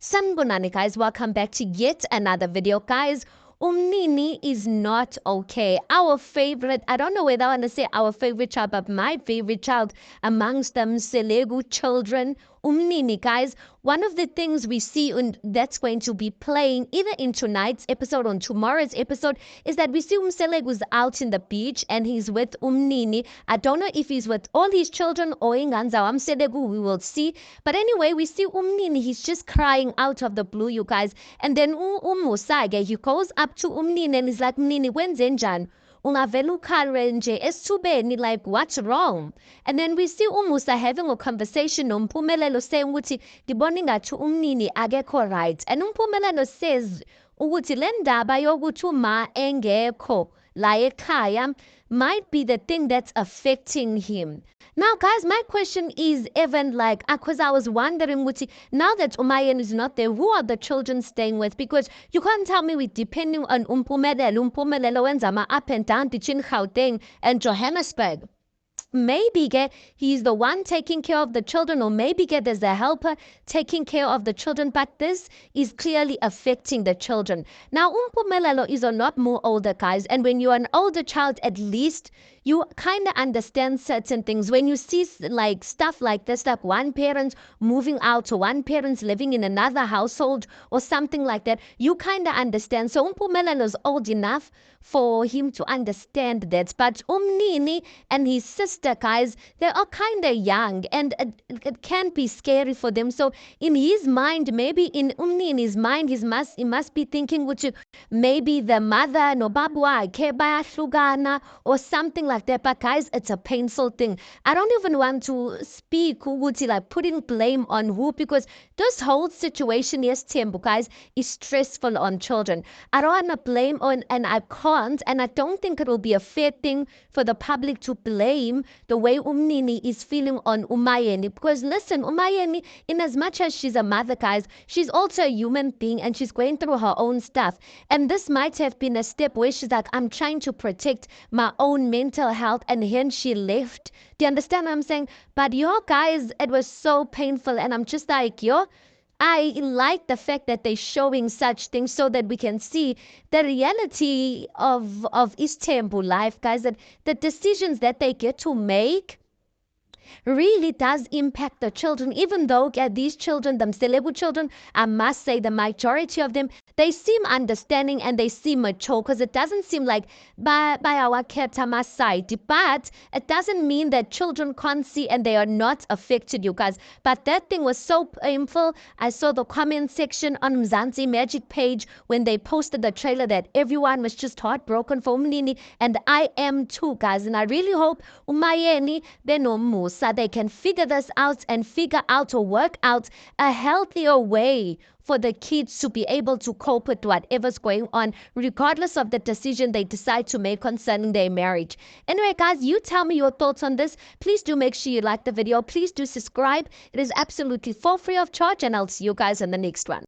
Sanibonani guys, welcome back to yet another video. Guys, Umnini is not okay. Our favorite, I don't know whether I want to say our favorite child, but my favorite child amongst them, Selegu children, Umnini. Guys, one of the things we see that's going to be playing either in tonight's episode or tomorrow's episode is that we see Umselegu's out in the beach and he's with Umnini. I don't know if he's with all his children or Inganza Umselegu, we will see. But anyway, we see Umnini, he's just crying out of the blue, you guys. And then Musage, he goes up to Umnini and he's like, Mnini, when's Enjan? Ungavela ukhale nje esithubeni, like what's wrong? And then we see Umusa having a conversation noMphumelelo saying ukuthi ngibona ingathi umnini akekho right, and uMphumelelo says ukuthi le ndaba yokuthi uma engekho la ekhaya might be the thing that's affecting him. Now, guys, my question is even like, because I was wondering, now that MaYeni's is not there, who are the children staying with? Because you can't tell me with depending on Umpumelelo wenzama up and down between Gauteng and Johannesburg. Maybe he's the one taking care of the children, or maybe there's a helper taking care of the children, but this is clearly affecting the children. Now, Umpumelelo is a lot more older, guys, and when you're an older child, at least you kind of understand certain things. When you see like stuff like this, like one parent moving out or one parent's living in another household or something like that, you kind of understand. So Umpumelelo is old enough for him to understand that. But Umnini and his sister, guys, they are kind of young, and it can be scary for them. So in his mind, maybe in Umnini's mind, he must be thinking, which maybe the mother no babwa kebayahlukana or something like that. But guys, it's a painful thing. I don't even want to speak like putting blame on who, because this whole situation, yes, Tembu, guys, is stressful on children. I don't want to blame on, and I can't, and I don't think it will be a fair thing for the public to blame the way Umnini is feeling on MaYeni. Because listen, MaYeni, in as much as she's a mother, guys, she's also a human being and she's going through her own stuff. And this might have been a step where she's like, I'm trying to protect my own mental health, and hence she left. Do you understand what I'm saying? But yo, guys, it was so painful, and I'm just like, yo, I like the fact that they're showing such things so that we can see the reality of East Temple life, guys, that the decisions that they get to make really does impact the children, even though these children, the Mselebu children, I must say the majority of them, they seem understanding and they seem mature, because it doesn't seem like by our Ketama side, but it doesn't mean that children can't see and they are not affected, you guys. But that thing was so painful. I saw the comment section on Mzansi Magic page when they posted the trailer that everyone was just heartbroken for Umnini, and I am too, guys. And I really hope MaYeni Benomusa they can figure this out and figure out or work out a healthier way for the kids to be able to cope with whatever's going on, regardless of the decision they decide to make concerning their marriage. Anyway, guys, you tell me your thoughts on this. Please do make sure you like the video. Please do subscribe. It is absolutely for free of charge, and I'll see you guys in the next one.